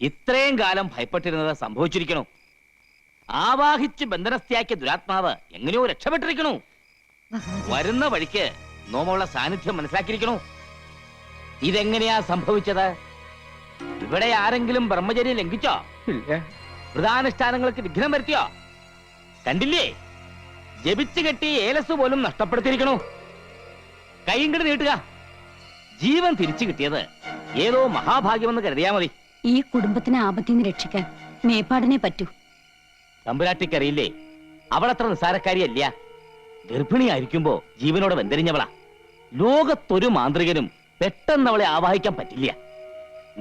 ഇത്രയും കാലം ഭയപ്പെട്ടിരുന്നത് സംഭവിച്ചിരിക്കണു. ആവാഹിച്ച് ബന്ധനസ്ഥയാക്കിയ ദുരാത്മാവ് എങ്ങനെയോ രക്ഷപ്പെട്ടിരിക്കണു. വരുന്ന വഴിക്ക് നോമുള്ള സാന്നിധ്യം മനസ്സിലാക്കിയിരിക്കണു. ഇതെങ്ങനെയാ സംഭവിച്ചത്? ഇവിടെ ആരെങ്കിലും ബ്രഹ്മചര്യം ലംഘിച്ചോ? വ്രതാനുഷ്ഠാനങ്ങൾക്ക് വിഘ്നം വരുത്തിയോ? കണ്ടില്ലേ, ജപിച്ചു കെട്ടി ഏലസ് പോലും നഷ്ടപ്പെടുത്തിയിരിക്കണു. കൈയിങ്ങട് നീട്ടുക. ജീവൻ തിരിച്ചു കിട്ടിയത് ഏതോ മഹാഭാഗ്യമെന്ന് കരുതിയാ മതി. ഈ കുടുംബത്തിനെ ആപത്തിന്ന് രക്ഷിക്കാൻ മേപ്പാടിനെ പറ്റൂ. തമ്പുരാട്ടിക്കറിയില്ലേ, അവളത്ര നിസ്സാരക്കാരിയല്ല. ഗർഭിണിയായിരിക്കുമ്പോ ജീവനോടെ വെന്തരിഞ്ഞവളാ. ലോകത്തൊരു മാന്ത്രികനും പെട്ടെന്ന് അവളെ ആവാഹിക്കാൻ പറ്റില്ല.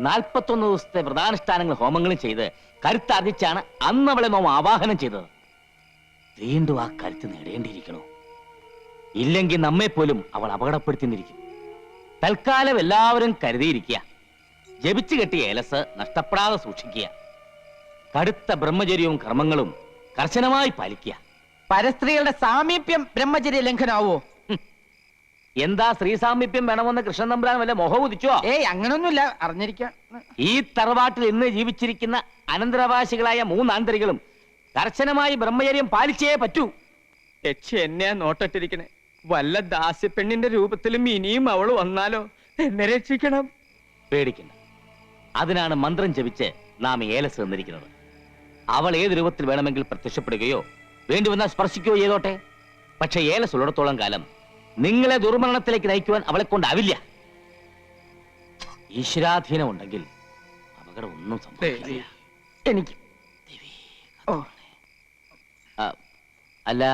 41 ദിവസത്തെ വ്രതാനുഷ്ഠാനങ്ങൾ ഹോമങ്ങളും ചെയ്ത് കരുത്താർജിച്ചാണ് അന്ന് അവളെ നോം ആവാഹനം ചെയ്തത്. വീണ്ടും ആ കരുത്ത് നേടേണ്ടിയിരിക്കണോ? ഇല്ലെങ്കിൽ നമ്മെപ്പോലും അവൾ അപകടപ്പെടുത്തിയിരിക്കും. തൽക്കാലം എല്ലാവരും കരുതിയിരിക്കുക. ജപിച്ചു കെട്ടിയ ഏലസ് നഷ്ടപ്പെടാതെ സൂക്ഷിക്കുക. കടുത്ത ബ്രഹ്മചര്യവും കർമ്മങ്ങളും കർശനമായി പാലിക്കുക. പരസ്ത്രീകളുടെ സാമീപ്യം ബ്രഹ്മചര്യ ലംഘനാവോ? എന്താ സ്ത്രീ സാമീപ്യം വേണമെന്ന് കൃഷ്ണൻ തമ്പുരാൻ വല്ല മോഹം ഉദിച്ചോ? അങ്ങനൊന്നുമില്ല, അറിഞ്ഞിരിക്കാം. ഈ തറവാട്ടിൽ ഇന്ന് ജീവിച്ചിരിക്കുന്ന അനന്തരാവകാശികളായ 3 ആന്തരികളും കർശനമായി ബ്രഹ്മചര്യം പാലിച്ചേ പറ്റൂ. യക്ഷി എന്നെയാ നോട്ടിട്ടിരിക്കണേ. വല്ല ദാസ്യപ്പെണ്ണിന്റെ രൂപത്തിലും ഇനിയും അവള് വന്നാലോ? എന്നെ രക്ഷിക്കണം. പേടിക്കണ്ട. അതിനാണ് മന്ത്രം ജപിച്ച് നാം ഏലസ് തന്നിരിക്കുന്നത്. അവൾ ഏത് രൂപത്തിൽ വേണമെങ്കിൽ പ്രത്യക്ഷപ്പെടുകയോ വേണ്ടി വന്നാൽ സ്പർശിക്കുകയോ ചെയ്തോട്ടെ. പക്ഷെ ഏലസ് ഉള്ളിടത്തോളം കാലം നിങ്ങളെ ദുർമരണത്തിലേക്ക് നയിക്കുവാൻ അവളെ കൊണ്ടാവില്ല. ഈശ്വരാധീനം ഉണ്ടെങ്കിൽ അപകടം ഒന്നും സംഭവിക്കില്ല. എനിക്ക് അല്ല,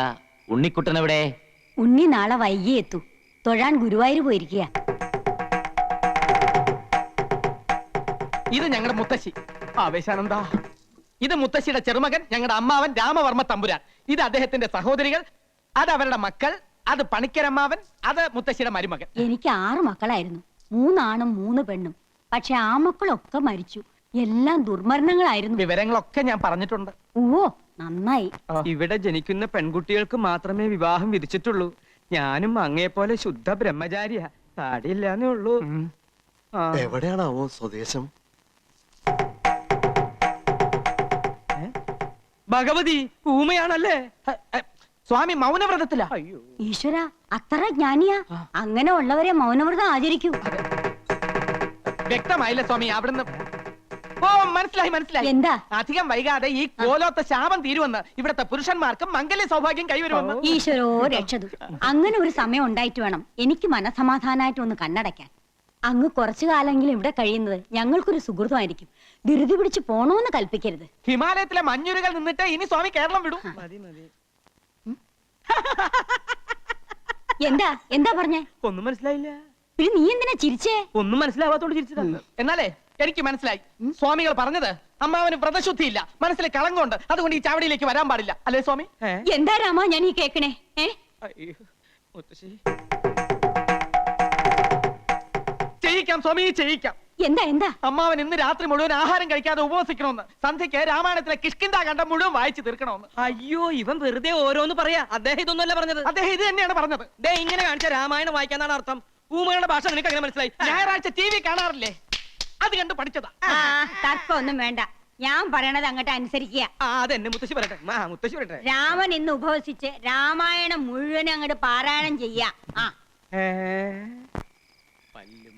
ഉണ്ണിക്കുട്ടൻ എവിടെ? ഉണ്ണി നാളെ വൈകി എത്തൂ. തൊഴാൻ ഗുരുവായൂർ പോയിരിക്കുക. ഇത് ഞങ്ങളുടെ മുത്തശ്ശി ആവേശാനന്ദ. ഇത് മുത്തശ്ശിയുടെ ചെറുമകൻ, ഞങ്ങളുടെ അമ്മാവൻ രാമവർമ്മ തമ്പുരാൻ. ഇത് അദ്ദേഹത്തിന്റെ സഹോദരികൾ, അത് അവരുടെ മക്കൾ, അത് പണിക്കരമ്മാവൻ, അത് മുത്തശ്ശിയുടെ മരുമകൻ. എനിക്ക് 6 മക്കളായിരുന്നു. 3 ആണും 3 പെണ്ണും. പക്ഷെ ആ മക്കളൊക്കെ മരിച്ചു. എല്ലാം ദുർമരണങ്ങളായിരുന്നു. വിവരങ്ങളൊക്കെ ഞാൻ പറഞ്ഞിട്ടുണ്ട്. ഓ, നന്നായി. ഇവിടെ ജനിക്കുന്ന പെൺകുട്ടികൾക്ക് മാത്രമേ വിവാഹം വിധിച്ചിട്ടുള്ളൂ. ഞാനും അങ്ങയെപ്പോലെ ശുദ്ധ ബ്രഹ്മചാരിയാ. താടിയില്ലാന്നേ ഉള്ളൂ. എവിടെയാണാവോ സ്വദേശം? ഭഗവതി ഊമയാണല്ലേ? സ്വാമി മൗനവ്രതത്തിലാ. ഈശ്വര, അത്ര ജ്ഞാനിയാ? അങ്ങനെ ഉള്ളവരെ മൗനവ്രതം ആചരിക്കൂ. വ്യക്തമായില്ല സ്വാമി അവിടുന്ന്. ഓ, മനസ്സിലായി മനസ്സിലായി. എന്താ? അധികം വൈകാതെ ഈ കോലോത്ത ശാപം തീരുവെന്ന്. ഇവിടത്തെ പുരുഷന്മാർക്ക് മംഗല്യ സൗഭാഗ്യം കൈവരുമെന്ന്. ഈശ്വരോ രക്ഷതു. അങ്ങനെ ഒരു സമയം ഉണ്ടായിട്ട് വേണം എനിക്ക് മനസമാധാനായിട്ട് ഒന്ന് കണ്ണടയ്ക്കാൻ. അങ്ങ് കുറച്ചു കാലെങ്കിലും ഇവിടെ കഴിയുന്നത് ഞങ്ങൾക്കൊരു സുഹൃതമായിരിക്കും. ധൃതി പിടിച്ച് പോണോന്ന് കൽപ്പിക്കരുത്. ഹിമാലയത്തിലെ മഞ്ഞുരുകൾ നിന്നിട്ട് ഇനി സ്വാമി കേരളം വിടും. എന്താ എന്താ പറഞ്ഞേ? ഒന്നും മനസ്സിലായില്ല. പിന്നെ നീ എന്തിനാ ചിരിച്ചേ? ഒന്നും മനസ്സിലാവാത്തോണ്ട് ചിരിച്ചതല്ല. എന്നാലേ എനിക്ക് മനസ്സിലായി. സ്വാമികൾ പറഞ്ഞത് അമ്മാവന് വ്രതശുദ്ധിയില്ല, മനസ്സിലെ കളങ്കമുണ്ട്, അതുകൊണ്ട് ഈ ചാവടിയിലേക്ക് വരാൻ പാടില്ല, അല്ലേ സ്വാമി? എന്താ രാമ ഞാൻ ഈ കേക്കണേ? ചെയ്യിക്കാം സ്വാമി, ചെയ്യിക്കാം. എന്താ എന്താ? അമ്മാവൻ ഇന്ന് രാത്രി മുഴുവൻ ആഹാരം കഴിക്കാതെ ഉപവസിക്കണമെന്ന്, സന്ധ്യയ്ക്ക് രാമായണത്തിലെ കിഷ്കിന്ധാ കണ്ടം മുഴുവൻ വായിച്ചു തീർക്കണമെന്ന്. അയ്യോ, ഇവൻ വെറുതെ ഓരോന്ന് പറയാ. അദ്ദേഹം ഇതൊന്നുമല്ല പറഞ്ഞത്. അദ്ദേഹം ഇത് തന്നെയാണ് പറഞ്ഞത്. ദേ ഇങ്ങനെ കാണിച്ച രാമായണം വായിക്കാന്നാണ് അർത്ഥം. ഊമയുടെ ഭാഷ നിനക്ക് അങ്ങനെ മനസ്സിലായി? ഞായറാഴ്ച TV കാണാറില്ലേ? അത് കണ്ട് പഠിച്ചതാ. തർക്കമൊന്നും വേണ്ട, ഞാൻ പറയണത് അങ്ങോട്ട് അനുസരിക്കുക. അതെന്നെ മുത്തശ്ശി പറയട്ടെ. മുത്തശ്ശി പറയട്ടെ. രാമൻ ഇന്ന് ഉപവസിച്ച് രാമായണം മുഴുവൻ അങ്ങോട്ട് പാരായണം ചെയ്യാ. പല്ലും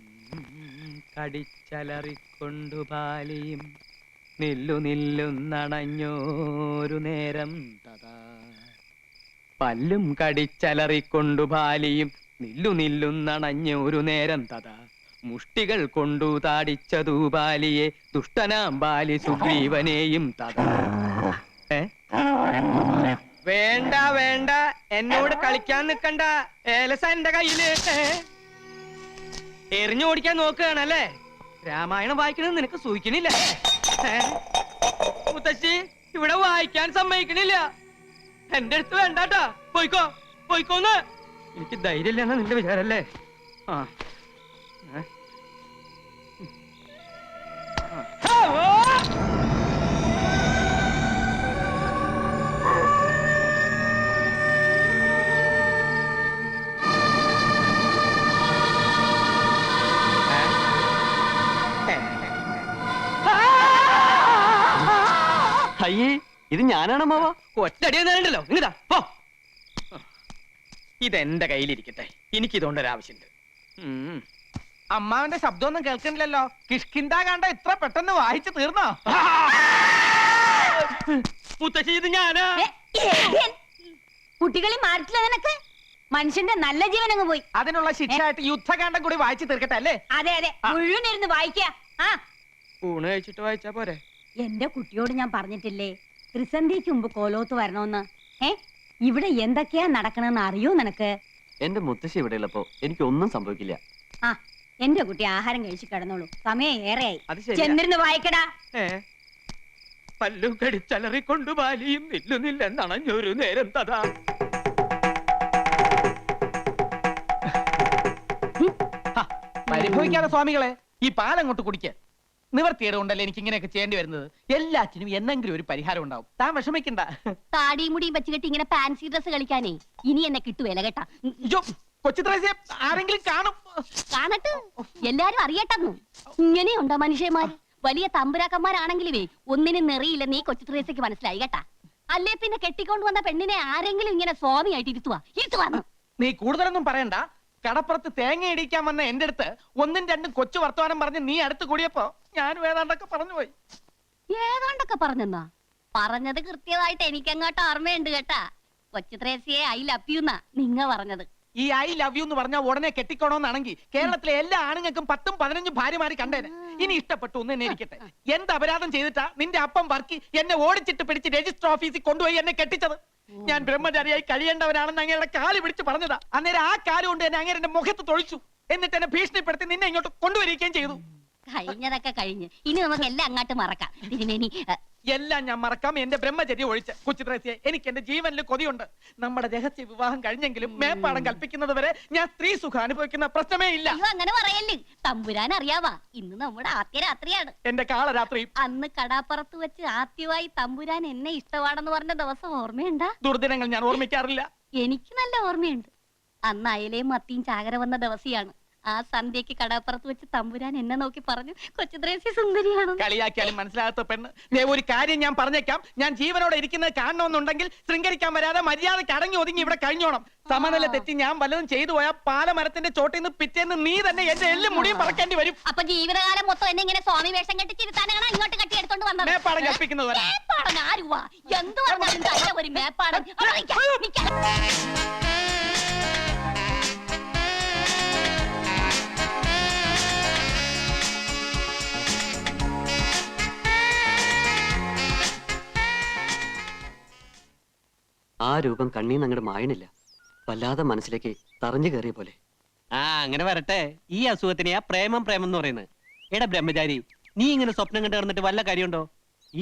കടിച്ചലറിക്കൊണ്ടു പാലിയും നില്ലു നില്ലുന്നണഞ്ഞോരു നേരം തഥാ പല്ലും കടിച്ചലറിക്കൊണ്ടു ബാലിയും നില്ലു നില്ലുന്നണഞ്ഞൊരു നേരം തഥാ മുഷ്ടികൾ കൊണ്ടു താടിച്ചതു ബാലിയെ ദുഷ്ടനാം ബാലി സുഗ്രീവനെയും തഥാ. വേണ്ട വേണ്ട, എന്നോട് കളിക്കാൻ നിക്കണ്ട. ഏലസ എന്റെ കയ്യില് എറിഞ്ഞു ഓടിക്കാൻ നോക്കുകയാണല്ലേ? രാമായണം വായിക്കണത് നിനക്ക് സൂഹിക്കണില്ല. മുത്തശ്ശി ഇവിടെ വായിക്കാൻ സമ്മതിക്കണില്ല. എന്റെ അടുത്ത് വേണ്ടാട്ടാ. പോയിക്കോ പോയിക്കോന്ന്. എനിക്ക് ധൈര്യമില്ലെന്നാ നിന്റെ വിചാരല്ലേ? ആ അയ്യേ, ഇത് ഞാനാണ് മാവ. ഒറ്റടി നേരണ്ടല്ലോ. ഇങ്ങതാ പോ. ഇതെന്റെ കയ്യിലിരിക്കട്ടെ, എനിക്കിതുകൊണ്ടൊരാവശ്യമുണ്ട്. അമ്മാവന്റെ ശബ്ദമൊന്നും കേൾക്കണില്ലല്ലോ. കിഷ്കിന്ത കണ്ട ഇത്ര പെട്ടെന്ന് വായിച്ചു തീർന്നോ? മുത്തശ്ശി ഇത് ഞാനാ. കുട്ടികളെ മാറിട്ടില്ല നിനക്ക്. മനുഷ്യന്റെ നല്ല ജീവൻ അങ്ങ് പോയി. അതിനുള്ള ശിക്ഷയായിട്ട് യുദ്ധകാന്ഡം കൂടി വായിച്ചു തീർക്കട്ടെ അല്ലേ? അതെ അതെ, മുഴുവൻ ഇരുന്ന് വായിക്ക. ആ ഊണ് കഴിച്ചിട്ട് വായിച്ചാ പോരെ? എന്റെ കുട്ടിയോട് ഞാൻ പറഞ്ഞിട്ടില്ലേ ത്രിസന്ധിക്ക് മുമ്പ് കോലോത്ത് വരണോന്ന്? ഇവിടെ എന്തൊക്കെയാ നടക്കണെന്ന് അറിയോ നിനക്ക്? എന്റെ മുത്തശ്ശി ഇവിടെ ഉള്ളപ്പോ എനിക്കൊന്നും സംഭവിക്കില്ല. ആ എന്റെ കുട്ടി ആഹാരം കഴിച്ചു കിടന്നോളൂ, സമയം ഏറെയായി. അത് ശരിയാ. ചെന്നിരുന്ന് വായിക്കടാ. പല്ലു കടിച്ചലറിക്കൊണ്ടു ബാലിയും നില്ലുന്നില്ലെന്നണഞ്ഞൊരു നേരം തഥാ. പരിഭവിക്കാതെ സ്വാമികളെ, ഈ പാലങ്ങോട്ട് കുടിക്ക്. നിവർത്തിയേട് കൊണ്ടല്ലേ എനിക്ക് ഇങ്ങനെയൊക്കെ ചെയ്യേണ്ടി വരുന്നത്. എല്ലാറ്റിനും എന്നെങ്കിലും ഒരു പരിഹാരം ഉണ്ടാവും. താൻ വിഷമിക്കണ്ട. താടിയും മുടിയും വെച്ച് കെട്ടി ഇങ്ങനെ ഫാൻസി ഡ്രസ് കളിക്കാനേ ഇനി എന്നെ കിട്ടുവേല കേട്ടാ. കൊച്ചു ത്രേസ്യ ആരെങ്കിലും കാണും. കാണട്ടെ, എല്ലാരും അറിയട്ടെന്നു. ഇങ്ങനെയുണ്ടോ മനുഷ്യന്മാര്? വലിയ തമ്പുരാക്കന്മാരാണെങ്കിലുവേ ഒന്നിനും നെറിയില്ല. നീ കൊച്ചു ത്രേസ്യക്ക് മനസ്സിലായി കേട്ടാ. അല്ലേ പിന്നെ കെട്ടിക്കൊണ്ട് വന്ന പെണ്ണിനെ ആരെങ്കിലും ഇങ്ങനെ സ്വാമിയായിട്ട് ഇരുത്തുവാന്ന്. നീ കൂടുതലൊന്നും പറയണ്ട. കടപ്പുറത്ത് തേങ്ങ ഇടിക്കാൻ വന്ന എന്റെ അടുത്ത് ഒന്നും രണ്ടും കൊച്ചു വർത്തമാനം പറഞ്ഞ് നീ അടുത്ത് കൂടിയപ്പോ ഞാനും ഏതാണ്ടൊക്കെ പറഞ്ഞു പോയി. ഏതാണ്ടൊക്കെ പറഞ്ഞെന്നാ? പറഞ്ഞത് കൃത്യമായിട്ട് എനിക്കങ്ങോട്ട് ഓർമ്മയുണ്ട് കേട്ടാ. കൊച്ചു ത്രേസ്യയെ ഐ ലവ് യു എന്നാ നിങ്ങ പറഞ്ഞത്. ഈ ഐ ലവ് യു എന്ന് പറഞ്ഞാൽ ഉടനെ കെട്ടിക്കോണോന്നാണെങ്കിൽ കേരളത്തിലെ എല്ലാ ആണുങ്ങൾക്കും 10ഉം 15ഉം ഭാര്യമാര് കണ്ടേനെ. ഇനി ഇഷ്ടപ്പെട്ടു ഒന്ന് എന്നെ ഇരിക്കട്ടെ. എന്ത് അപരാധം ചെയ്തിട്ടാ നിന്റെ അപ്പം വർക്കി എന്നെ ഓടിച്ചിട്ട് പിടിച്ച് രജിസ്റ്റർ ഓഫീസിൽ കൊണ്ടുപോയി എന്നെ കെട്ടിച്ചത്? ഞാൻ ബ്രഹ്മചാരിയായി കഴിയേണ്ടവനാണെന്ന് അങ്ങയുടെ കാല് പിടിച്ച് പറഞ്ഞതാ. അന്നേരം ആ കാല് കൊണ്ട് എന്നെ അങ്ങേരെ എന്റെ മുഖത്ത് തൊഴിച്ചു. എന്നിട്ട് എന്നെ ഭീഷണിപ്പെടുത്തി നിന്നെ ഇങ്ങോട്ട് കൊണ്ടുവരികയും ചെയ്തു. കഴിഞ്ഞതൊക്കെ കഴിഞ്ഞ് ഇനി നമുക്ക് എല്ലാം അങ്ങോട്ട് മറക്കാം. തിരുമേനി എല്ലാം ഞാൻ മറക്കാം, എന്റെ ബ്രഹ്മചര്യം ഒഴിച്ച്. കൊച്ചു ത്രേസ്യയെ, എനിക്ക് എന്റെ ജീവനിൽ കൊതിയുണ്ട്. നമ്മുടെ രഹസ്യ വിവാഹം കഴിഞ്ഞെങ്കിലും മേപ്പാടം കൽപ്പിക്കുന്നത് വരെ ഞാൻ സ്ത്രീ സുഖം അനുഭവിക്കുന്ന പ്രശ്നമേ ഇല്ല. അങ്ങനെ പറയല്ലേ, തമ്പുരാൻ അറിയാവാ ഇന്ന് നമ്മുടെ ആദ്യ രാത്രിയാണ്. എന്റെ കാളരാത്രി. അന്ന് കടാപ്പുറത്ത് വെച്ച് ആദ്യമായി തമ്പുരാൻ എന്നെ ഇഷ്ടമാണെന്ന് പറഞ്ഞ ദിവസം ഓർമ്മയുണ്ടാ? ദുർദിനങ്ങൾ ഞാൻ ഓർമ്മിക്കാറില്ല. എനിക്ക് നല്ല ഓർമ്മയുണ്ട്. അന്ന് അയലയും മത്തിയും ചാകര വന്ന ദിവസിയാണ്. ആ സന്ധ്യക്ക് കടാപ്പുറത്ത് വെച്ച് തമ്പുരാൻ എന്നെ നോക്കി പറഞ്ഞു, കൊച്ചു ത്രേസ്യ സുന്ദരിയാണ്. കളിയാക്കിയാലും മനസ്സിലാകാത്ത പെണ്ണ്. ഒരു കാര്യം ഞാൻ പറഞ്ഞേക്കാം. ഞാൻ ജീവനോടെ ഇരിക്കുന്നത് കാണണമെന്നുണ്ടെങ്കിൽ ശൃംഗരിക്കാൻ വരാതെ മര്യാദയ്ക്ക് അടങ്ങി ഒതുങ്ങി ഇവിടെ കഴിഞ്ഞോണം. സമനില തെറ്റി ഞാൻ വല്ലതും ചെയ്തു പോയാൽ പാലമരത്തിന്റെ ചോട്ടിൽ നിന്ന് പിറ്റേന്ന് നീ തന്നെ എന്റെ എല്ലും മുടിയും പറക്കേണ്ടി വരും. അപ്പൊ ജീവിതകാലം മൊത്തം എന്നെ ഇങ്ങനെ സ്വാമി വേഷം കെട്ടിച്ചിരുത്താനാണ് ഇങ്ങോട്ട് കെട്ടിയെടുത്തോണ്ട് വന്നത്. മേപ്പാടം കൽപ്പിക്കുന്നത് വരെ. മേപ്പാടൻ ആരുവാ? എന്ത് പറഞ്ഞാലും തല്ല ഒരു മേപ്പാടൻ. ആ രൂപം കണ്ണീന്ന് അങ്ങോട്ട് മായണില്ല. വല്ലാതെ മനസ്സിലേക്ക് തറഞ്ഞു കയറിയ പോലെ. ആ അങ്ങനെ വരട്ടെ. ഈ അസുഖത്തിനെയാ പ്രേമം പ്രേമം എന്ന് പറയുന്നത്. എടാ ബ്രഹ്മചാരി, നീ ഇങ്ങനെ സ്വപ്നം കണ്ടു കിടന്നിട്ട് വല്ല കാര്യമുണ്ടോ?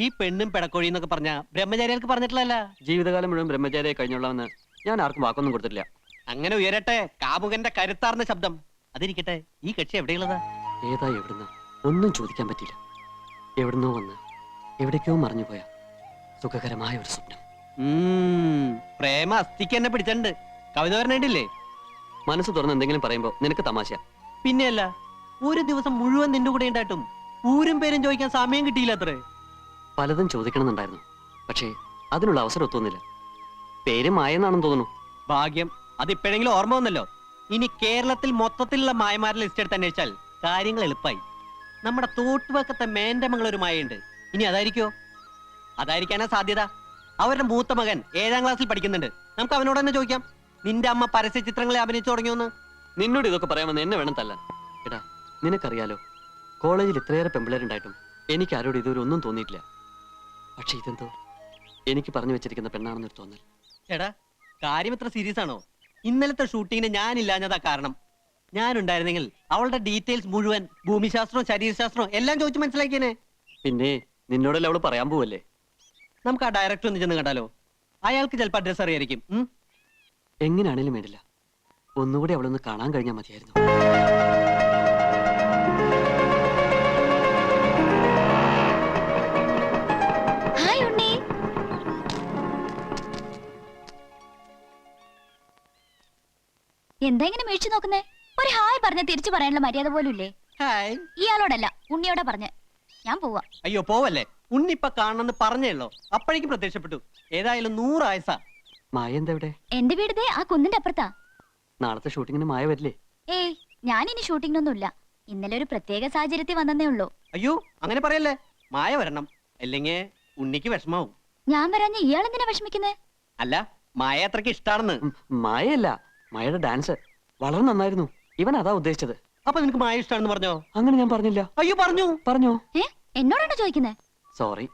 ഈ പെണ്ണും പിടക്കോഴി എന്നൊക്കെ പറഞ്ഞ ബ്രഹ്മചാരികൾക്ക് പറഞ്ഞിട്ടില്ല. ജീവിതകാലം മുഴുവൻ ബ്രഹ്മചാരിയെ കഴിഞ്ഞോളാമെന്ന് ഞാൻ ആർക്കും വാക്കൊന്നും കൊടുത്തിട്ടില്ല. അങ്ങനെ ഉയരട്ടെ കാമുകന്റെ കരുത്താർന്ന ശബ്ദം. അതിരിക്കട്ടെ, ഈ കക്ഷി എവിടെയുള്ളതാ? ഏതാ എവിടുന്ന ഒന്നും ചോദിക്കാൻ പറ്റില്ല. എവിടുന്നോ വന്ന് എവിടേക്കോ മറിഞ്ഞുപോയ സുഖകരമായ ഒരു സ്വപ്നം. പ്രേമ അസ്ഥിക്ക് എന്നെ പിടിച്ചിട്ടുണ്ട്. കവിത പറഞ്ഞിട്ടില്ലേ? മനസ്സ് തുറന്ന് എന്തെങ്കിലും പറയുമ്പോ നിനക്ക് തമാശ. പിന്നെയല്ല, ഒരു ദിവസം മുഴുവൻ നിന്റെ കൂടെ ഉണ്ടായിട്ടും ഊരും പേരും ചോദിക്കാൻ സമയം കിട്ടിയില്ല അത്രേ. പലതും ചോദിക്കണമെന്നുണ്ടായിരുന്നു, പക്ഷേ അതിനുള്ള അവസരം ഒത്തുന്നില്ല. പേര് മായെന്നാണെന്ന് തോന്നുന്നു. ഭാഗ്യം, അതിപ്പോഴെങ്കിലും ഓർമ്മ വന്നല്ലോ. ഇനി കേരളത്തിൽ മൊത്തത്തിലുള്ള മായമാരുടെ ലിസ്റ്റ് എടുത്ത് അന്വേഷിച്ചാൽ കാര്യങ്ങൾ എളുപ്പമായി. നമ്മുടെ തോട്ടുവക്കത്തെ മേന്റെ മംഗളൊരു മായുണ്ട്. ഇനി അതായിരിക്കോ? അതായിരിക്കാനാ സാധ്യത. അവരുടെ മൂത്ത മകൻ 7ാം ക്ലാസ്സിൽ പഠിക്കുന്നുണ്ട്. നമുക്ക് അവനോട് തന്നെ ചോദിക്കാം, നിന്റെ അമ്മ പരസ്യ ചിത്രങ്ങളെ അഭിനയിച്ചു തുടങ്ങിയോന്ന്. നിന്നോട് ഇതൊക്കെ പറയാമെന്ന് എന്നെ വേണം തല്ലാൻ. എടാ, നിനക്കറിയാലോ, കോളേജിൽ ഇത്രയേറെ പെമ്പിളരുണ്ടായിട്ടും എനിക്ക് ആരോട് ഇതുവരെ ഒന്നും തോന്നിയിട്ടില്ല. പക്ഷെ ഇതെന്തോ എനിക്ക് പറഞ്ഞു വെച്ചിരിക്കുന്ന പെണ്ണാണെന്നൊരു തോന്നൽ. എടാ, കാര്യം ഇത്ര സീരിയസ് ആണോ? ഇന്നലത്തെ ഷൂട്ടിങ്ങിന് ഞാനില്ലാഞ്ഞതാ കാരണം. ഞാനുണ്ടായിരുന്നെങ്കിൽ അവളുടെ ഡീറ്റെയിൽസ് മുഴുവൻ, ഭൂമിശാസ്ത്രവും ശരീരശാസ്ത്രവും എല്ലാം ചോദിച്ച് മനസ്സിലാക്കിയേനെ. പിന്നെ നിന്നോടല്ലേ അവള് പറയാൻ പോവല്ലേ? നമുക്ക് ആ ഡയറക്ടർ ഒന്ന് ചെന്ന് കണ്ടാലോ? അയാൾക്ക് ചിലപ്പോൾ അഡ്രസ് അറിയായിരിക്കും. എങ്ങനെയാണേലും വേണ്ടില്ല, ഒന്നുകൂടി അവളൊന്ന് കാണാൻ കഴിഞ്ഞാൽ മതിയായിരുന്നു. ഹായ് ഉണ്ണി. എന്താ ഇങ്ങനെ മേടിച്ചു നോക്കുന്നേ? ഒരു ഹായ് പറഞ്ഞ തിരിച്ചു പറയാനുള്ള മര്യാദ പോലും ഇല്ലേ? ഹായ്. ഇയാളോടല്ല, ഉണ്ണിയോടാ പറഞ്ഞ. ഞാൻ പോവാ. അയ്യോ പോവല്ലേ, ഉണ്ണിപ്പ കാണണമെന്ന് പറഞ്ഞേ ഉള്ളോ, അപ്പോഴേക്കും പ്രത്യക്ഷപ്പെട്ടു. ഏതായാലും 100 ആയസാ. മായ എന്താ ഇവിടെ? എന്റെ വീട് ദേ ആ കുന്നിന്റെ അപ്പുറത്താ. നാളത്തെ ഷൂട്ടിങ്ങിന് മായ വരില്ലേ? ഏയ്, ഞാനിനി ഷൂട്ടിങ്ങിനൊന്നുമില്ല. ഇന്നലെ ഒരു പ്രത്യേക സാഹചര്യത്തിൽ വന്നേ ഉള്ളൂ. അയ്യോ അങ്ങനെ പറയല്ലേ, മായ വരണം, അല്ലെങ്കിൽ ഉണ്ണിക്ക് വിഷമാവും. ഞാൻ വരാഞ്ഞ ഇയാൾ എന്തിനാ വിഷമിക്കുന്നേ? അല്ല, മായ അത്രക്ക് ഇഷ്ടാണെന്ന്. മായയല്ല, മായയുടെ ഡാൻസ് വളരെ നന്നായിരുന്നു. ഇവൻ അതാ ഉദ്ദേശിച്ചത്. അപ്പൊ നിനക്ക് മായ ഇഷ്ടാണെന്ന് പറഞ്ഞോ? അങ്ങനെ ഞാൻ പറഞ്ഞില്ല. അയ്യോ പറഞ്ഞു. പറഞ്ഞോ? എന്നോടാണോ ചോദിക്കുന്നേ? സോറി.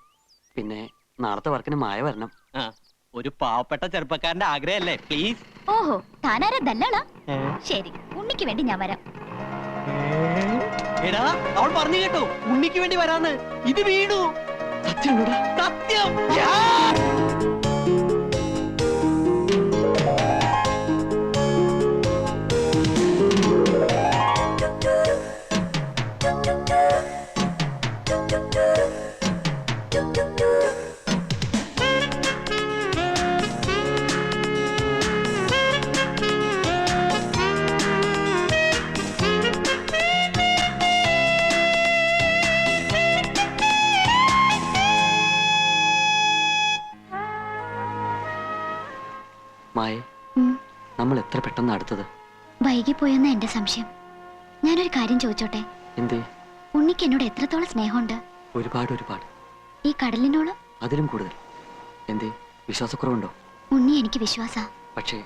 പിന്നെ നാളത്തെ വർക്കിന് മായ വരണം. ആ, ഒരു പാവപ്പെട്ട ചെറുപ്പക്കാരന്റെ ആഗ്രഹല്ലേ, പ്ലീസ്. ഓഹോ, താനാരാ ദല്ലാളാ? ശരി, ഉണ്ണിക്ക് വേണ്ടി ഞാൻ വരാം. എടാ, അവൾ പറഞ്ഞു കേട്ടോ, ഉണ്ണിക്ക് വേണ്ടി വരാന്ന്. ഇത് വീണു. സത്യമാണോടാ? സത്യം. മായേ, നമ്മൾ എത്ര പെട്ടെന്ന് അടുത്തത്. വൈകിപ്പോയെന്ന എന്റെ സംശയം. ഞാനൊരു കാര്യം ചോദിച്ചോട്ടെ? എന്തേ? ഉണ്ണിക്ക് എന്നോട് എത്രത്തോളം സ്നേഹമുണ്ട്? ഒരുപാട് ഒരുപാട്. ഈ കടലിനോളം? അതിലും കൂടുതൽ. എന്തേ, വിശ്വാസക്കുറവുണ്ടോ? ഉണ്ണി എനിക്ക് വിശ്വാസ. പക്ഷേ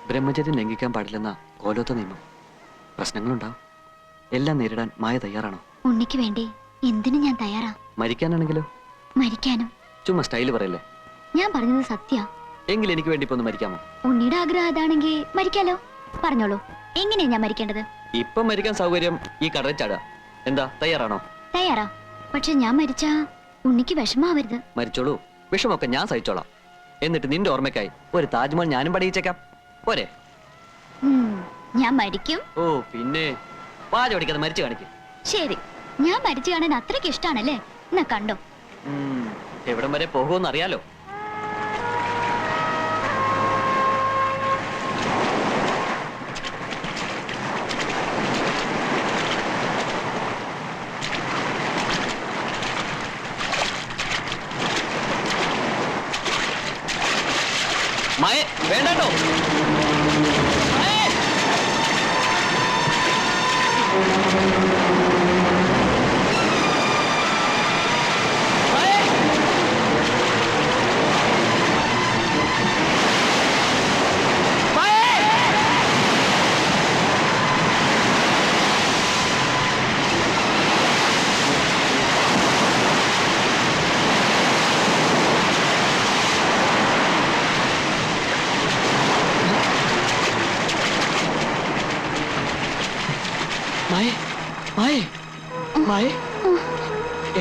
ബ്രഹ്മചര്യം ലംഘിക്കാൻ പാടില്ലെന്ന കോലോത്ത നിയമം. പ്രശ്നങ്ങളുണ്ടാവും. എല്ലാം നേരിടാൻ മായ തയ്യാറാണോ? ഉണ്ണിക്ക് വേണ്ടി എന്തിനും ഞാൻ തയ്യാറാ. മരിക്കാനാണെങ്കിലോ? മരിക്കാനും. ചുമ്മാ സ്റ്റൈല് പറയല്ലേ. ഞാൻ പറഞ്ഞത് സത്യ. എങ്കിൽ എനിക്ക് വേണ്ടി ഇപ്പൊ ഒന്ന് മരിക്കാമോ? ഉണ്ണിയുടെ ആഗ്രഹം അതാണെങ്കിൽ മരിക്കാലോ. പറഞ്ഞോളൂ, എങ്ങനെയാ ഞാൻ മരിക്കേണ്ടത്? ഇപ്പൊ മരിക്കാൻ സൗകര്യം ഈ കടലിൽ ചാടുക. എന്താ, തയ്യാറാണോ? തയ്യാറാ. പക്ഷെ ഞാൻ മരിച്ചാ ഉണ്ണിക്ക് വിഷമാവരുത്. മരിച്ചോളൂ, വിഷമൊക്കെ ഞാൻ സഹിച്ചോളാം. എന്നിട്ട് നിന്റെ ഓർമ്മയ്ക്കായി ഒരു താജ്മഹൽ ഞാനും പണിയിച്ചേക്കാം. പോരെ? ഞാൻ മരിക്കും. ഓ പിന്നെ, പാച പഠിക്കാതെ മരിച്ചു കാണിക്കും. ശരി, ഞാൻ മരിച്ചു കാണാൻ അത്രയ്ക്ക് ഇഷ്ടാണല്ലേ? എന്നാ കണ്ടോ. എവിടം വരെ പോകുമെന്ന് അറിയാലോ. മായ, വേണ്ടോ?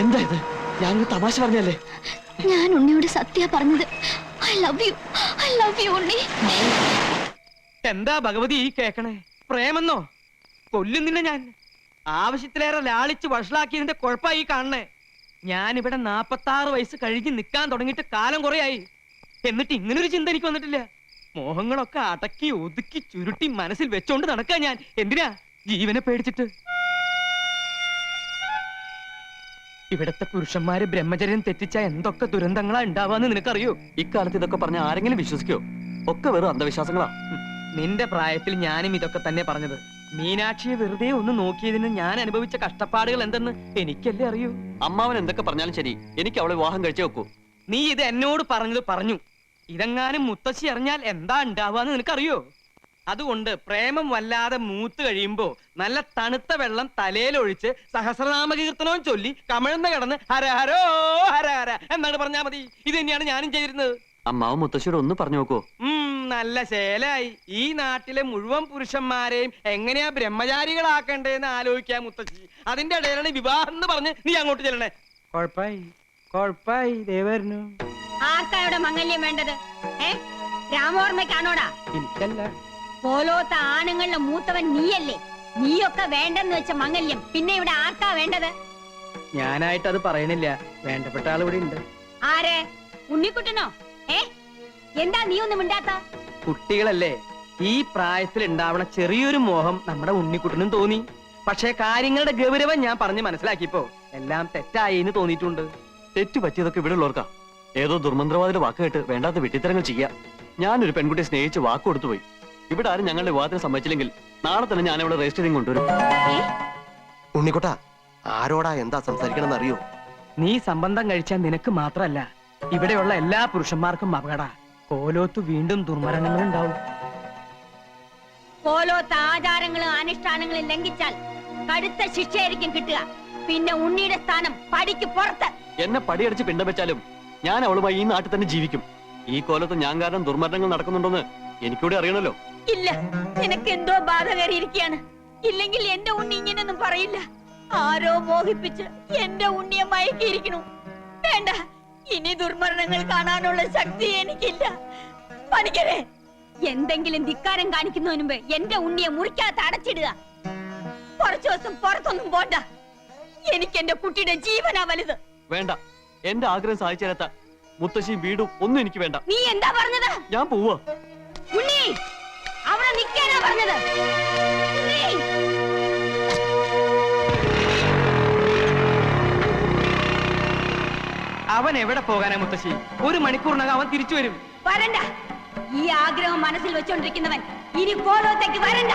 എന്താ ഇത്? ഞാനൊരു തമാശ പറഞ്ഞല്ലേ? ഞാൻ ഉണ്ണിയോട് സത്യ പറഞ്ഞത്. I love you, I love you Unni. എന്താ ഭഗവതി ഈ കേക്കണേ? പ്രേമെന്നോ? കൊല്ലും നിന്നെ ഞാൻ. ആവശ്യത്തിലേറെ ലാളിച്ച് വഷളാക്കിയതിന്റെ കുഴപ്പമായി കാണണേ. ഞാനിവിടെ 46 വയസ്സ് കഴിഞ്ഞ് നിൽക്കാൻ തുടങ്ങിയിട്ട് കാലം കുറയായി. എന്നിട്ട് ഇങ്ങനൊരു ചിന്ത എനിക്ക് വന്നിട്ടില്ല. മോഹങ്ങളൊക്കെ അടക്കി ഒതുക്കി ചുരുട്ടി മനസ്സിൽ വെച്ചോണ്ട് നടക്കാ ഞാൻ. എന്തിനാ? ജീവനെ പേടിച്ചിട്ട്. ഇവിടത്തെ പുരുഷന്മാര് ബ്രഹ്മചര്യം തെറ്റിച്ച എന്തൊക്കെ ദുരന്തങ്ങളാ ഉണ്ടാവാന്ന് നിനക്കറിയോ? ഇക്കാലത്ത് ഇതൊക്കെ പറഞ്ഞ ആരെങ്കിലും വിശ്വസിക്കോ? ഒക്കെ വെറും അന്ധവിശ്വാസങ്ങളാ. നിന്റെ പ്രായത്തിൽ ഞാനും ഇതൊക്കെ തന്നെ പറഞ്ഞത്. മീനാക്ഷിയെ വെറുതെ ഒന്ന് നോക്കിയതിന് ഞാൻ അനുഭവിച്ച കഷ്ടപ്പാടുകൾ എന്തെന്ന് എനിക്കല്ലേ അറിയൂ. അമ്മാവൻ എന്തൊക്കെ പറഞ്ഞാലും ശരി, എനിക്ക് അവളെ വിവാഹം കഴിച്ചേ വെക്കൂ. നീ ഇത് എന്നോട് പറഞ്ഞത് പറഞ്ഞു. ഇതെങ്ങാനും മുത്തശ്ശി അറിഞ്ഞാൽ എന്താ ഉണ്ടാവാന്ന് നിനക്കറിയോ? അതുകൊണ്ട് പ്രേമം വല്ലാതെ മൂത്ത് കഴിയുമ്പോ നല്ല തണുത്ത വെള്ളം തലയിലൊഴിച്ച് സഹസ്രനാമകീർത്തനവും ചൊല്ലി കമിഴ്ന്ന് കിടന്ന് ഹര ഹരോ ഹര ഹര എന്നാണ് പറഞ്ഞാ മതി. ഇത് തന്നെയാണ് ഞാനും ചെയ്തിരുന്നത്. അമ്മാവൻ മുത്തശ്ശിയോട് ഒന്ന് പറഞ്ഞു നോക്കൂ. നല്ല ശേലായി. ഈ നാട്ടിലെ മുഴുവൻ പുരുഷന്മാരെയും എങ്ങനെയാ ബ്രഹ്മചാരികളാക്കണ്ടേന്ന് ആലോചിക്കാൻ മുത്തശ്ശി. അതിന്റെ ഇടയിലാണ് വിവാഹം എന്ന് പറഞ്ഞ് നീ അങ്ങോട്ട് ചെല്ലണേ. കൊഴപ്പായി ദേവരുന്നു. ആർക്കായുടെ മംഗല്യം വേണ്ടത്? രാമോർമ്മയ്ക്കാണോടാ? എനിക്കല്ല. പോലോത്ത ആണുങ്ങളുടെ മൂത്തവൻ നീയല്ലേ? നീയൊക്കെ വേണ്ടെന്ന് വെച്ച മംഗല്യം പിന്നെ ഇവിടെ ആർക്കാ വേണ്ടത്? ഞാനായിട്ട് അത് പറയണില്ല. വേണ്ടപ്പെട്ട ആൾ ഇവിടെ ഉണ്ട്. ആരെ? ഉണ്ണിക്കുട്ടനോ? എന്താ നീ ഒന്നും മിണ്ടാത്ത? കുട്ടികളല്ലേ, ഈ പ്രായത്തിൽ ഉണ്ടാവണ ചെറിയൊരു മോഹം നമ്മുടെ ഉണ്ണിക്കുട്ടനും തോന്നി. പക്ഷേ കാര്യങ്ങളുടെ ഗൗരവം ഞാൻ പറഞ്ഞ് മനസ്സിലാക്കിയപ്പോ എല്ലാം തെറ്റായി എന്ന് തോന്നിയിട്ടുണ്ട്. തെറ്റു പറ്റിയതൊക്കെ ഇവിടെ ഉള്ളവർക്കാ. ഏതോ ദുർമന്ത്രവാദിയുടെ വാക്ക് കേട്ട് വേണ്ടാത്ത വെട്ടിത്തരങ്ങൾ ചെയ്യാം. ഞാനൊരു പെൺകുട്ടിയെ സ്നേഹിച്ച് വാക്ക് കൊടുത്തുപോയി. ഇവിടെ ആരും ഞങ്ങളുടെ വിവാഹത്തിന് സമ്മതിച്ചില്ലെങ്കിൽ നാളെ തന്നെ ഞാൻ ഇവിടെ രജിസ്റ്ററിങ് കൊണ്ടുവരും. ഉണ്ണിക്കുട്ട, ആരോടാ എന്താ സംസാരിക്കണമെന്ന് അറിയോ? നീ സംബന്ധം കഴിച്ചാൽ നിനക്ക് മാത്രല്ല, ഇവിടെയുള്ള എല്ലാ പുരുഷന്മാർക്കും അപകട. കോലോത്ത് വീണ്ടും ദുർമരണങ്ങൾ ഉണ്ടാവും. പോലോത്ത ആചാരങ്ങളും അനുഷ്ഠാനങ്ങളും ലംഘിച്ചാൽ കടുത്ത ശിക്ഷയായിരിക്കും കിട്ടുക. പിന്നെ ഉണ്ണിയുടെ സ്ഥാനം പടിക്ക് പുറത്ത്. എന്നെ പടിയടിച്ച് പിണ്ടം വെച്ചാലും ഞാൻ അവളുമായി ഈ നാട്ടിൽ തന്നെ ജീവിക്കും. ഈ കോലത്ത് ഞാൻ കാരണം ദുർമരണങ്ങൾ നടക്കുന്നുണ്ടോന്ന് എനിക്കൂടെ അറിയണല്ലോ. ഇല്ല, നിനക്ക് എന്തോ ബാധ കയറിയിരിക്കുകയാണ്. ഇല്ലെങ്കിൽ എന്റെ ഉണ്ണി ഇങ്ങനൊന്നും പറയില്ല. ആരോ മോഹിപ്പിച്ച് എന്റെ ഉണ്ണിയെ മയക്കിയിരിക്കണു. വേണ്ട, ഇനി ദുർമരണങ്ങൾ കാണാനുള്ള ശക്തി എനിക്കില്ല. പണിക്കരെ, എന്തെങ്കിലും ധിക്കാരം കാണിക്കുന്നതിന് മുമ്പ് എന്റെ ഉണ്ണിയെ മുറിക്കകത്ത് അടച്ചിടുക. കുറച്ചു ദിവസം പുറത്തൊന്നും പോണ്ട. എനിക്ക് എന്റെ കുട്ടിയുടെ ജീവനാ വലുത്. വേണ്ട, എന്റെ ആഗ്രഹം സാധിച്ചു തരാത്ത മുത്തശ്ശിയും വീടും ഒന്നും എനിക്ക് വേണ്ട. നീ എന്താ പറഞ്ഞത്? ഞാൻ പോവാ. ഉണ്ണി, അവിടെ നിൽക്കാനാ പറഞ്ഞത്. ഉണ്ണി! അവൻ എവിടെ പോകാനാ മുത്തശ്ശി? 1 മണിക്കൂറിനകം അവൻ തിരിച്ചു വരും. വരണ്ട. ഈ ആഗ്രഹം മനസ്സിൽ വെച്ചോണ്ടിരിക്കുന്നവൻ ഇനി കോലോത്തേക്ക് വരണ്ട.